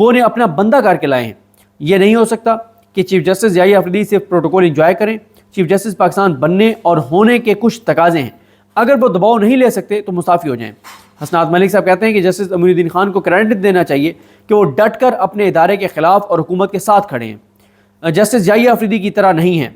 وہ انہیں اپنا بندہ کر کے لائے ہیں۔ یہ نہیں ہو سکتا کہ چیف جسٹس یحییٰ آفریدی صرف پروٹوکول انجوائے کریں۔ چیف جسٹس پاکستان بننے اور ہونے کے کچھ تقاضے ہیں، اگر وہ دباؤ نہیں لے سکتے تو مستعفی ہو جائیں۔ حسنات ملک صاحب کہتے ہیں کہ جسٹس امین الدین خان کو کریڈٹ دینا چاہیے کہ وہ ڈٹ کر اپنے ادارے کے خلاف اور حکومت کے ساتھ کھڑے ہیں، جسٹس یحییٰ آفریدی کی طرح نہیں ہیں۔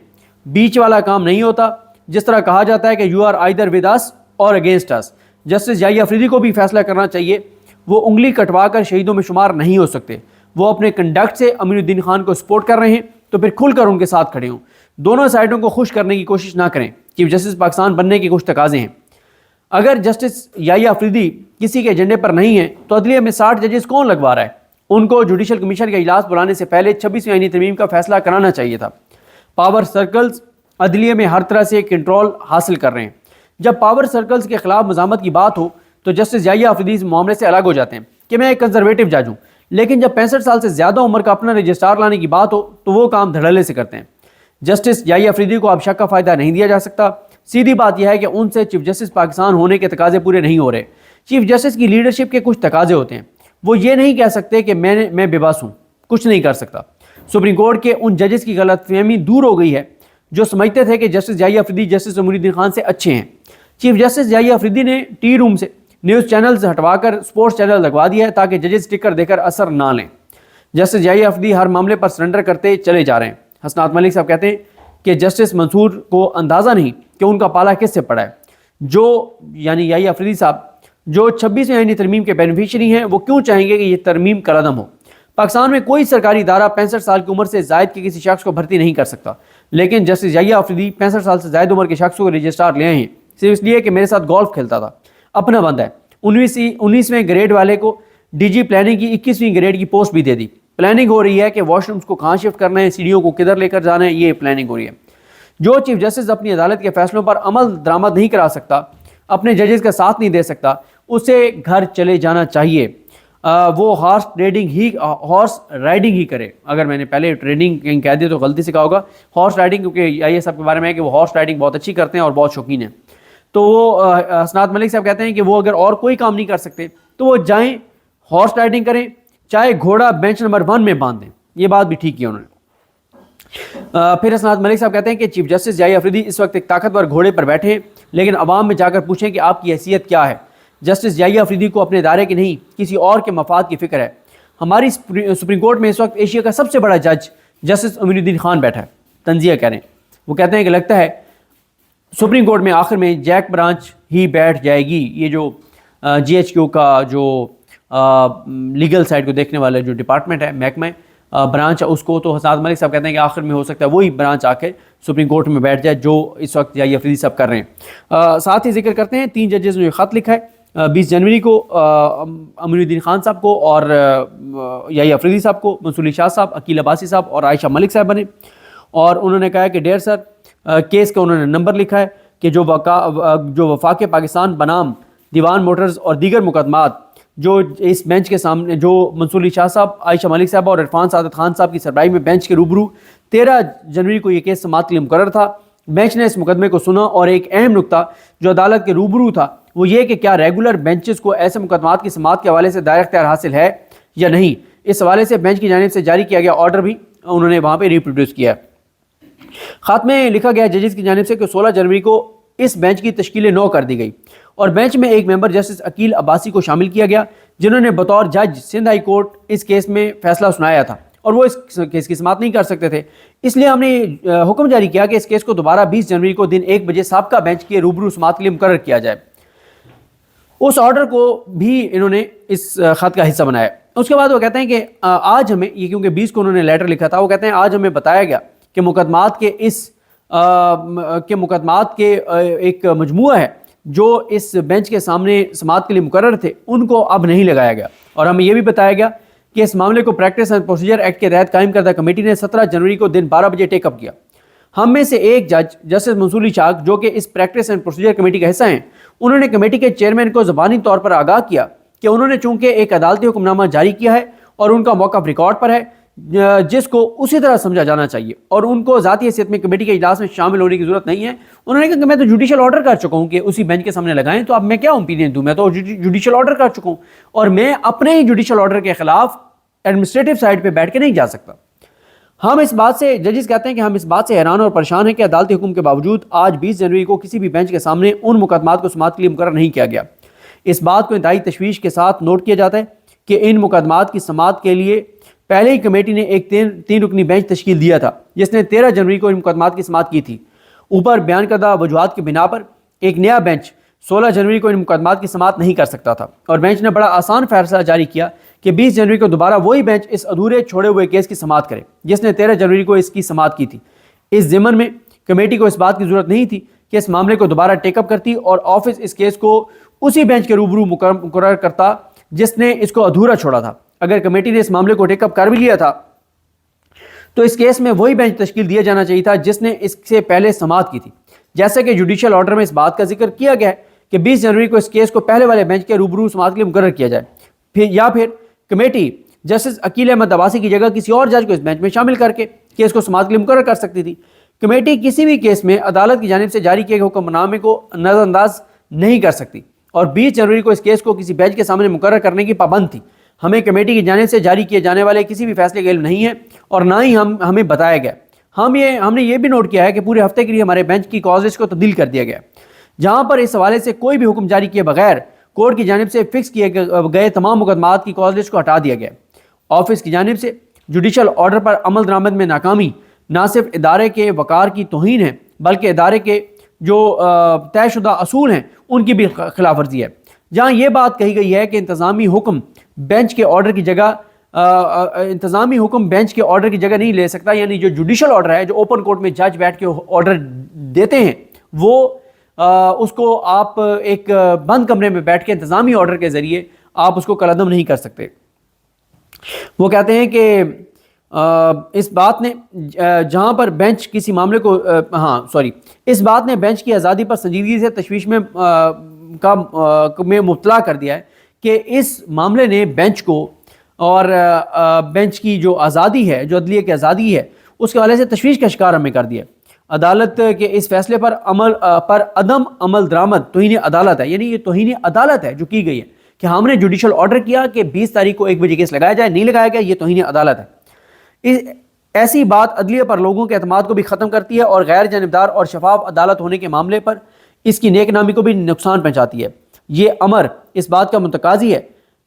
بیچ والا کام نہیں ہوتا، جس طرح کہا جاتا ہے کہ you are either with us or against us. Justice Yahya Afridi کو بھی فیصلہ کرنا چاہیے، وہ انگلی کٹوا کر شہیدوں میں شمار نہیں ہو سکتے۔ وہ اپنے کنڈکٹ سے امین الدین خان کو سپورٹ کر رہے ہیں تو پھر کھل کر ان کے ساتھ کھڑے ہوں، دونوں سائڈوں کو خوش کرنے کی کوشش نہ کریں۔ چیف جسٹس پاکستان بننے کے کچھ تقاضے ہیں۔ اگر جسٹس یحییٰ آفریدی کسی کے ایجنڈے پر نہیں ہیں تو عدلیہ میں 60 ججز کون لگوا رہا ہے؟ ان کو جوڈیشل کمیشن کا اجلاس بلانے سے پہلے 26ویں آئینی ترمیم کا فیصلہ کرانا چاہیے تھا۔ پاور سرکلز عدلیہ میں ہر طرح سے کنٹرول حاصل کر رہے ہیں۔ جب پاور سرکلز کے خلاف مزاحمت کی بات ہو تو جسٹس یحییٰ آفریدی اس معاملے سے الگ ہو جاتے ہیں کہ میں ایک کنزرویٹو جج ہوں، لیکن جب 65 سال سے زیادہ عمر کا اپنا رجسٹرار لانے کی بات ہو تو وہ کام دھڑلے سے کرتے ہیں۔ جسٹس یحییٰ آفریدی کو اب شک کا فائدہ نہیں دیا جا سکتا۔ سیدھی بات یہ ہے کہ ان سے چیف جسٹس پاکستان ہونے کے تقاضے پورے نہیں ہو رہے۔ چیف جسٹس کی لیڈرشپ کے کچھ تقاضے ہوتے ہیں، وہ یہ نہیں کہہ سکتے کہ میں بے بس ہوں، کچھ نہیں کر سکتا۔ سپریم کورٹ کے ان ججز کی غلط فہمی دور ہو گئی ہے جو سمجھتے تھے کہ جسٹس یحییٰ آفریدی جسٹس امین الدین خان سے اچھے ہیں۔ چیف جسٹس یحییٰ آفریدی نے ٹی روم سے نیوز چینلز ہٹوا کر سپورٹس چینل لگوا دیا ہے تاکہ ججز سٹکر دے کر اثر نہ لیں۔ جسٹس یحییٰ آفریدی ہر معاملے پر سرنڈر کرتے چلے جا رہے ہیں۔ حسنات ملک صاحب کہتے ہیں کہ جسٹس منصور کو اندازہ نہیں کہ ان کا پالا کس سے پڑا ہے۔ جو یعنی یحییٰ آفریدی صاحب جو 26ویں آئینی ترمیم کے بینیفیشری ہیں، وہ کیوں چاہیں گے کہ یہ ترمیم کالعدم ہو؟ پاکستان میں کوئی سرکاری ادارہ 65 سال کی عمر سے زائد کے کسی شخص کو بھرتی نہیں کر سکتا، لیکن جسٹس یحییٰ آفریدی 65 سال سے زائد عمر کے شخص کو رجسٹرار لے آئے ہیں صرف اس لیے کہ میرے ساتھ گولف کھیلتا تھا، اپنا بندہ ہے۔ 19ویں گریڈ والے کو ڈی جی پلاننگ کی 21ویں گریڈ کی پوسٹ بھی دے دی۔ پلاننگ ہو رہی ہے کہ واش رومز کو کہاں شفٹ کرنا ہے، سیڑھیوں کو کدھر لے کر جانا ہے، یہ پلاننگ ہو رہی ہے۔ جو چیف جسٹس اپنی عدالت کے فیصلوں پر عمل درآمد نہیں کرا سکتا، اپنے ججز کا ساتھ نہیں دے سکتا، اسے گھر چلے جانا چاہیے۔ وہ ہارس رائڈنگ ہی کرے۔ اگر میں نے پہلے ٹریڈنگ کہیں کہہ دیا تو غلطی سے کہا ہوگا، ہارس رائڈنگ، کیونکہ یہ سب کے بارے میں ہے کہ وہ ہارس رائڈنگ بہت اچھی کرتے ہیں اور بہت شوقین ہیں۔ تو وہ حسنات ملک صاحب کہتے ہیں کہ وہ اگر اور کوئی کام نہیں کر سکتے تو وہ جائیں ہارس رائڈنگ کریں، چاہے گھوڑا بینچ نمبر 1 میں باندھ دیں۔ یہ بات بھی ٹھیک کی انہوں نے۔ پھر حسنات ملک صاحب کہتے ہیں کہ چیف جسٹس یحییٰ آفریدی اس وقت ایک طاقتور گھوڑے پر بیٹھے ہیں، لیکن عوام میں جا کر پوچھیں کہ آپ کی حیثیت کیا ہے۔ جسٹس یحییٰ آفریدی کو اپنے ادارے کی نہیں، کسی اور کے مفاد کی فکر ہے۔ ہماری سپریم کورٹ میں اس وقت ایشیا کا سب سے بڑا جج جسٹس امین الدین خان بیٹھا ہے، تنزیہ کہہ رہے ہیں۔ وہ کہتے ہیں کہ لگتا ہے سپریم کورٹ میں آخر میں جیک برانچ ہی بیٹھ جائے گی۔ یہ جو جی ایچ کیو کا جو لیگل سائڈ کو دیکھنے والا جو ڈپارٹمنٹ ہے، محکمہ برانچ ہے، اس کو تو حسنات ملک صاحب کہتے ہیں کہ آخر میں ہو سکتا ہے وہی برانچ آ کے سپریم کورٹ میں بیٹھ جائے جو اس وقت یحییٰ آفریدی صاحب کر رہے ہیں۔ ساتھ ہی ذکر کرتے ہیں 3 ججز نے خط لکھا ہے 20 جنوری کو امین الدین خان صاحب کو اور یحییٰ آفریدی صاحب کو، منصور علی شاہ صاحب، عقیل عباسی صاحب اور عائشہ ملک صاحب بنے، اور انہوں نے کہا ہے کہ ڈیئر سر، کیس کا انہوں نے نمبر لکھا ہے کہ جو وفاق پاکستان بنام دیوان موٹرز اور دیگر مقدمات جو اس بینچ کے سامنے، جو منصور علی شاہ صاحب، عائشہ ملک صاحب اور عرفان سعادت خان صاحب کی سربراہی میں بینچ کے روبرو 13 جنوری کو یہ کیس سماعت کے لیے مقرر تھا۔ بینچ نے اس مقدمے کو سنا اور ایک اہم نقطہ جو عدالت کے روبرو تھا وہ یہ کہ کیا ریگولر بینچز کو ایسے مقدمات کی سماعت کے حوالے سے دائرہ اختیار حاصل ہے یا نہیں۔ اس حوالے سے بینچ کی جانب سے جاری کیا گیا آرڈر بھی انہوں نے وہاں پہ ریپروڈیوس کیا ہے۔ خط میں لکھا گیا ججز کی جانب سے کہ 16 جنوری کو اس بینچ کی تشکیل 9 کر دی گئی اور بینچ میں ایک ممبر جسٹس عقیل عباسی کو شامل کیا گیا جنہوں نے بطور جج سندھ ہائی کورٹ اس کیس میں فیصلہ سنایا تھا اور وہ اس کیس کی سماعت نہیں کر سکتے تھے۔ اس لیے ہم نے حکم جاری کیا کہ اس کیس کو دوبارہ 20 جنوری کو دن 1 بجے سابقہ بینچ کے روبرو سماعت کے لیے مقرر کیا جائے۔ اس آرڈر کو بھی انہوں نے اس خط کا حصہ بنایا۔ اس کے بعد وہ کہتے ہیں کہ آج ہمیں، یہ کیونکہ 20 کو انہوں نے لیٹر لکھا تھا، وہ کہتے ہیں آج ہمیں بتایا گیا کہ مقدمات کے ایک مجموعہ ہے جو اس بینچ کے سامنے سماعت کے لیے مقرر تھے، ان کو اب نہیں لگایا گیا، اور ہمیں یہ بھی بتایا گیا کہ اس معاملے کو پریکٹس اینڈ پروسیجر ایکٹ کے تحت قائم کردہ کمیٹی نے 17 جنوری کو دن 12 بجے ٹیک اپ کیا۔ ہم میں سے ایک جج جسٹس منصور علی شاہ جو کہ اس پریکٹس اینڈ پروسیجر کمیٹی کا حصہ ہیں، انہوں نے کمیٹی کے چیئرمین کو زبانی طور پر آگاہ کیا کہ انہوں نے چونکہ ایک عدالتی حکم نامہ جاری کیا ہے اور ان کا موقف ریکارڈ پر ہے جس کو اسی طرح سمجھا جانا چاہیے، اور ان کو ذاتی حیثیت میں کمیٹی کے اجلاس میں شامل ہونے کی ضرورت نہیں ہے۔ انہوں نے کہا کہ میں تو جوڈیشل آرڈر کر چکا ہوں کہ اسی بینچ کے سامنے لگائیں، تو اب میں کیا اوپینین دوں، میں تو جوڈیشل آرڈر کر چکا ہوں، اور میں اپنے ہی جوڈیشل آرڈر کے خلاف ایڈمنسٹریٹو سائڈ پہ بیٹھ کے نہیں جا سکتا۔ ہم اس بات سے ججز کہتے ہیں کہ ہم اس بات سے حیران اور پریشان ہیں کہ عدالتی حکم کے باوجود آج 20 جنوری کو کسی بھی بینچ کے سامنے ان مقدمات کو سماعت کے لیے مقرر نہیں کیا گیا۔ اس بات کو انتہائی تشویش کے ساتھ نوٹ کیا جاتا ہے کہ ان مقدمات کی سماعت کے لیے پہلے ہی کمیٹی نے ایک تین رکنی بینچ تشکیل دیا تھا جس نے 13 جنوری کو ان مقدمات کی سماعت کی تھی۔ اوپر بیان کردہ وجوہات کی بنا پر ایک نیا بینچ 16 جنوری کو ان مقدمات کی سماعت نہیں کر سکتا تھا، اور بینچ نے بڑا آسان فیصلہ جاری کیا کہ 20 جنوری کو دوبارہ وہی بینچ اس ادھورے چھوڑے ہوئے کیس کی سماعت کرے جس نے 13 جنوری کو اس کی سماعت کی تھی۔ اس ضمن میں کمیٹی کو اس بات کی ضرورت نہیں تھی کہ اس معاملے کو دوبارہ ٹیک اپ کرتی اور آفس اس کیس کو اسی بینچ کے روبرو مقرر کرتا جس نے اس کو ادھورا چھوڑا تھا۔ اگر کمیٹی نے اس معاملے کو ٹیک اپ کر بھی لیا تھا تو اس کیس میں وہی بینچ تشکیل دیا جانا چاہیے تھا جس نے اس سے پہلے سماعت کی تھی، جیسا کہ جوڈیشل آرڈر میں اس بات کا ذکر کیا گیا ہے کہ 20 جنوری کو اس کیس کو پہلے والے بینچ کے روبرو سماعت کے لیے مقرر کیا جائے، یا پھر کمیٹی جسٹس عقیل احمد عباسی کی جگہ کسی اور جج کو اس بینچ میں شامل کر کے کیس کو سماعت کے لیے مقرر کر سکتی تھی۔ کمیٹی کسی بھی کیس میں عدالت کی جانب سے جاری کیے گئے حکم نامے کو نظر انداز نہیں کر سکتی، اور 20 جنوری کو اس کیس کو کسی بینچ کے سامنے مقرر کرنے کی پابند تھی۔ ہمیں کمیٹی کی جانب سے جاری کیے جانے والے کسی بھی فیصلے کا علم نہیں ہے اور نہ ہی ہمیں بتایا گیا۔ ہم نے یہ بھی نوٹ کیا ہے کہ پورے ہفتے کے لیے ہمارے بینچ کی کاز لسٹ کو تبدیل کر دیا گیا، جہاں پر اس حوالے سے کوئی بھی حکم جاری کیے بغیر کورٹ کی جانب سے فکس کیے گئے تمام مقدمات کی کاز لسٹ کو ہٹا دیا گیا۔ آفس کی جانب سے جوڈیشل آرڈر پر عمل درآمد میں ناکامی نہ صرف ادارے کے وقار کی توہین ہے بلکہ ادارے کے جو طے شدہ اصول ہیں ان کی بھی خلاف ورزی ہے، جہاں یہ بات کہی گئی ہے کہ انتظامی حکم بینچ کے آرڈر کی جگہ نہیں لے سکتا، یعنی جو جوڈیشل آرڈر ہے جو اوپن کورٹ میں جج بیٹھ کے آرڈر دیتے ہیں وہ اس کو آپ ایک بند کمرے میں بیٹھ کے انتظامی آرڈر کے ذریعے آپ اس کو کالعدم نہیں کر سکتے۔ وہ کہتے ہیں کہ اس بات نے جہاں پر بینچ کسی معاملے کو اس بات نے بینچ کی آزادی پر سنجیدگی سے تشویش میں مبتلا کر دیا ہے کہ اس معاملے نے بینچ کو اور بینچ کی جو آزادی ہے، جو عدلیہ کی آزادی ہے، اس کے حوالے سے تشویش کا شکار ہمیں کر دیا۔ عدالت کے اس فیصلے پر عدم عمل درآمد توہین عدالت ہے، یعنی یہ توہین عدالت ہے جو کی گئی ہے کہ ہم نے جوڈیشل آرڈر کیا کہ 20 تاریخ کو 1 بجے کیس لگایا جائے، نہیں لگایا گیا، یہ توہین عدالت ہے۔ ایسی بات عدلیہ پر لوگوں کے اعتماد کو بھی ختم کرتی ہے اور غیر جانبدار اور شفاف عدالت ہونے کے معاملے پر اس کی نیک نامی کو بھی نقصان پہنچاتی ہے۔ یہ امر اس بات کا متقاضی ہے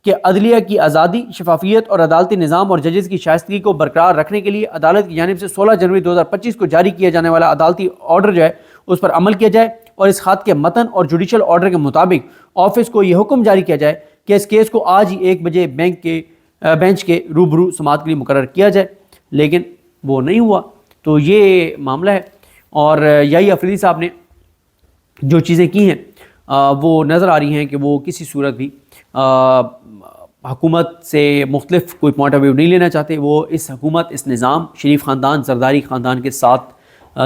کہ عدلیہ کی آزادی، شفافیت اور عدالتی نظام اور ججز کی شائستگی کو برقرار رکھنے کے لیے عدالت کی جانب سے 16 جنوری 2025 کو جاری کیا جانے والا عدالتی آرڈر جو ہے اس پر عمل کیا جائے، اور اس خط کے متن اور جوڈیشل آرڈر کے مطابق آفس کو یہ حکم جاری کیا جائے کہ اس کیس کو آج ہی 1 بجے بینچ کے روبرو سماعت کے لیے مقرر کیا جائے، لیکن وہ نہیں ہوا۔ تو یہ معاملہ ہے، اور یہی افریدی صاحب نے جو چیزیں کی ہیں وہ نظر آ رہی ہیں کہ وہ کسی صورت بھی حکومت سے مختلف کوئی پوائنٹ آف ویو نہیں لینا چاہتے۔ وہ اس حکومت، اس نظام، شریف خاندان، زرداری خاندان کے ساتھ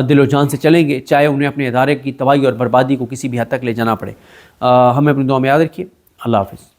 دل و جان سے چلیں گے، چاہے انہیں اپنے ادارے کی تباہی اور بربادی کو کسی بھی حد تک لے جانا پڑے۔ ہمیں اپنی دعا میں یاد رکھیے۔ اللہ حافظ۔